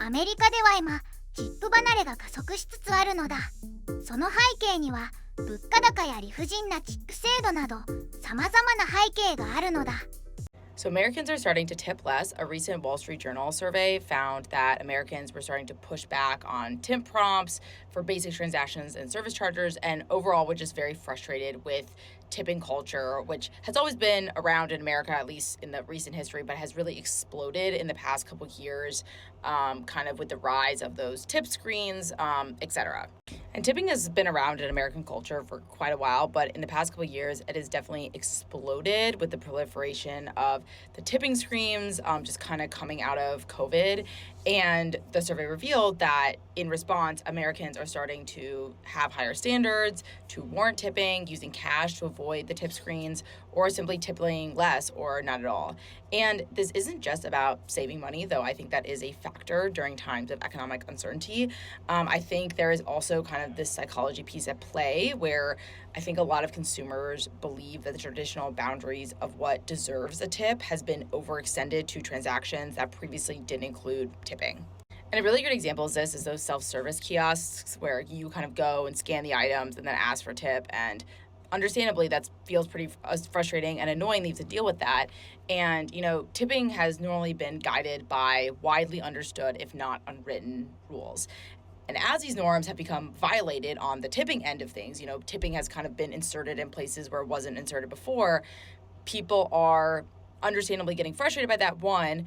アメリカでは今、チップ離れが加速しつつあるのだ。その背景には、物価高や理不尽なチップ制度など、様々な背景があるのだ。So Americans are starting to tip less. A recent Wall Street Journal survey found that Americans were starting to push back on tip prompts for basic transactions and service charges, and overall were just very frustrated with tipping culture, which has always been around in America, at least in the recent history, but has really exploded in the past couple years, kind of with the rise of those tip screens, etc. And tipping has been around in American culture for quite a while, but in the past couple of years, it has definitely exploded with the proliferation of the tipping screens, just kind of coming out of COVID. And the survey revealed that in response, Americans are starting to have higher standards, to warrant tipping, using cash to avoid the tip screens, or simply tipping less or not at all. And this isn't just about saving money, though I think that is a factor during times of economic uncertainty. I think there is also kind of this psychology piece at play where I think a lot of consumers believe that the traditional boundaries of what deserves a tip has been overextended to transactions that previously didn't include tipping. And a really good example of this is those self-service kiosks where you kind of go and scan the items and then ask for a tip. And understandably, that feels pretty frustrating and annoying that you have to deal with that. And, tipping has normally been guided by widely understood, if not unwritten, rules. And as these norms have become violated on the tipping end of things, tipping has kind of been inserted in places where it wasn't inserted before, people are understandably getting frustrated by that, one.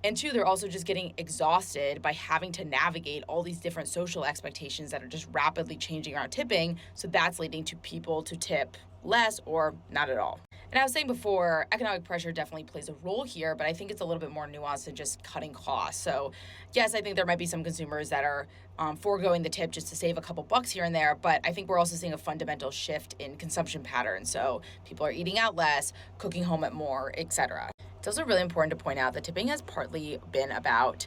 And two, they're also just getting exhausted by having to navigate all these different social expectations that are just rapidly changing around tipping. So that's leading to people to tip less or not at all. And I was saying before, economic pressure definitely plays a role here, but I think it's a little bit more nuanced than just cutting costs. So yes, I think there might be some consumers that are foregoing the tip just to save a couple bucks here and there, but I think we're also seeing a fundamental shift in consumption patterns. So people are eating out less, cooking home at more, etc. It's also really important to point out that tipping has partly been about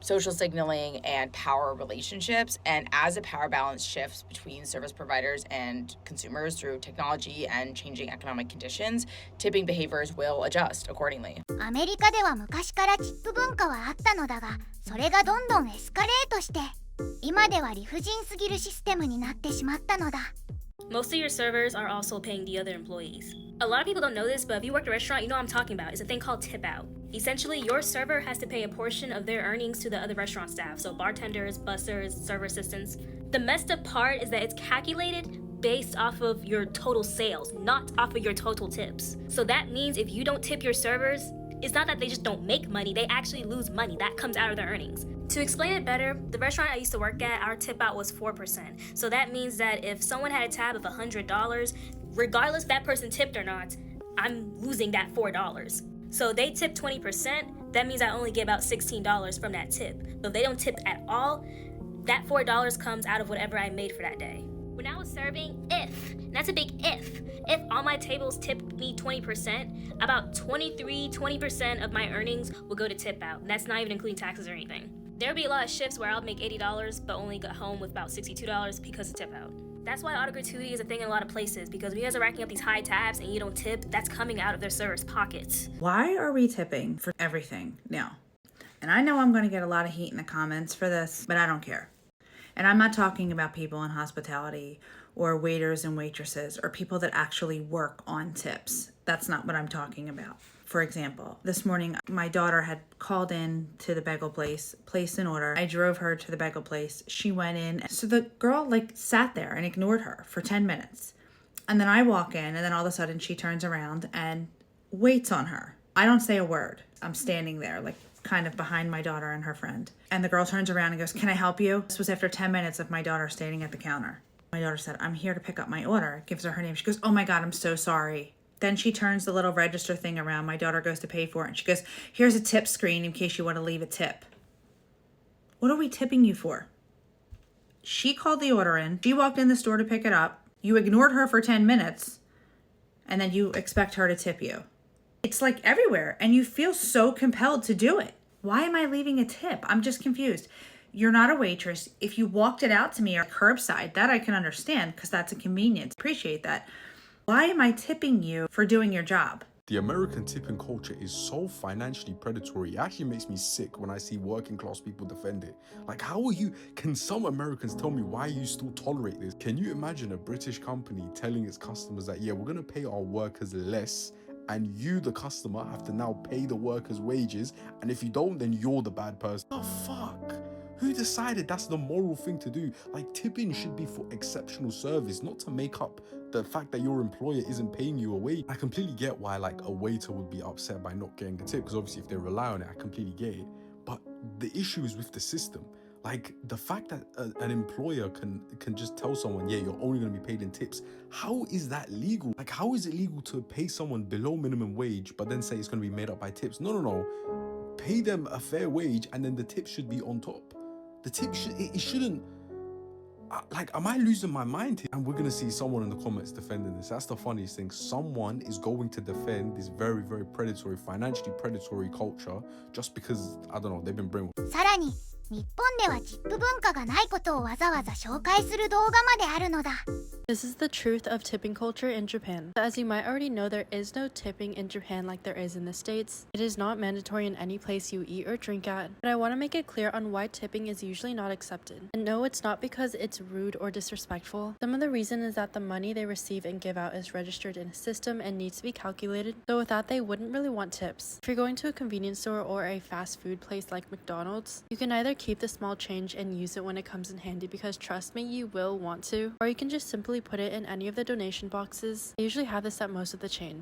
social signaling and power relationships. And as the power balance shifts between service providers and consumers through technology and changing economic conditions, tipping behaviors will adjust accordingly. アメリカでは昔からチップ文化はあったのだが、それがどんどんエスカレートして、今では理不尽すぎるシステムになってしまったのだ。Most of your servers are also paying the other employees. A lot of people don't know this, but if you work at a restaurant, you know what I'm talking about. It's a thing called tip out. Essentially, your server has to pay a portion of their earnings to the other restaurant staff, so bartenders, bussers, server assistants. The messed up part is that it's calculated based off of your total sales, not off of your total tips. So that means if you don't tip your servers, it's not that they just don't make money, they actually lose money. That comes out of their earnings. To explain it better, the restaurant I used to work at, our tip out was 4%. So that means that if someone had a tab of $100, regardless if that person tipped or not, I'm losing that $4. So they tip 20%, that means I only get about $16 from that tip. But if they don't tip at all, that $4 comes out of whatever I made for that day. When I was serving, and that's a big if all my tables tipped me 20%, about 20% of my earnings will go to tip out. And that's not even including taxes or anything. There would be a lot of shifts where I'll make $80 but only get home with about $62 because of tip out. That's why auto gratuity is a thing in a lot of places, because when you guys are racking up these high tabs and you don't tip, that's coming out of their servers' pockets. Why are we tipping for everything now? And I know I'm going to get a lot of heat in the comments for this, but I don't care. And I'm not talking about people in hospitality or waiters and waitresses or people that actually work on tips. That's not what I'm talking about. For example, this morning, my daughter had called in to the bagel place, placed an order. I drove her to the bagel place. She went in. So the girl sat there and ignored her for 10 minutes. And then I walk in, and then all of a sudden she turns around and waits on her. I don't say a word. I'm standing there kind of behind my daughter and her friend. And the girl turns around and goes, "Can I help you?" This was after 10 minutes of my daughter standing at the counter. My daughter said, "I'm here to pick up my order." Gives her name. She goes, "Oh my God, I'm so sorry." Then she turns the little register thing around. My daughter goes to pay for it. And she goes, "Here's a tip screen in case you want to leave a tip." What are we tipping you for? She called the order in. She walked in the store to pick it up. You ignored her for 10 minutes. And then you expect her to tip you. It's everywhere. And you feel so compelled to do it. Why am I leaving a tip? I'm just confused. You're not a waitress. If you walked it out to me or curbside, that I can understand because that's a convenience. Appreciate that. Why am I tipping you for doing your job? The American tipping culture is so financially predatory. It actually makes me sick when I see working class people defend it. Like, can some Americans tell me why you still tolerate this? Can you imagine a British company telling its customers that, yeah, we're gonna pay our workers less, and you, the customer, have to now pay the workers' wages, and if you don't, then you're the bad person? The fuck? Who decided that's the moral thing to do? Like, tipping should be for exceptional service, not to make up the fact that your employer isn't paying you a wage. I completely get why, like, a waiter would be upset by not getting a tip, because obviously if they rely on it, I completely get it. But the issue is with the system. Like, the fact that an employer can just tell someone, yeah, you're only going to be paid in tips. How is that legal? Like, how is it legal to pay someone below minimum wage, but then say it's going to be made up by tips? No. Pay them a fair wage, and then the tip should be on top. The tip shouldn't, like, am I losing my mind here? And we're gonna see someone in the comments defending this. That's the funniest thing. Someone is going to defend this very, very predatory, financially predatory culture just because, I don't know, they've been brainwashed. さらに日本ではチップ文化がないことをわざわざ紹介する動画まであるのだ。 This is the truth of tipping culture in Japan. As you might already know, there is no tipping in Japan like there is in the States. It is not mandatory in any place you eat or drink at. But I want to make it clear on why tipping is usually not accepted. And no, it's not because it's rude or disrespectful. Some of the reason is that the money they receive and give out is registered in a system and needs to be calculated. So with that, they wouldn't really want tips. If you're going to a convenience store or a fast food place like McDonald's, you can either keep the small change and use it when it comes in handy, because trust me, you will want to. Or you can just simply put it in any of the donation boxes. They usually have this at most of the chains.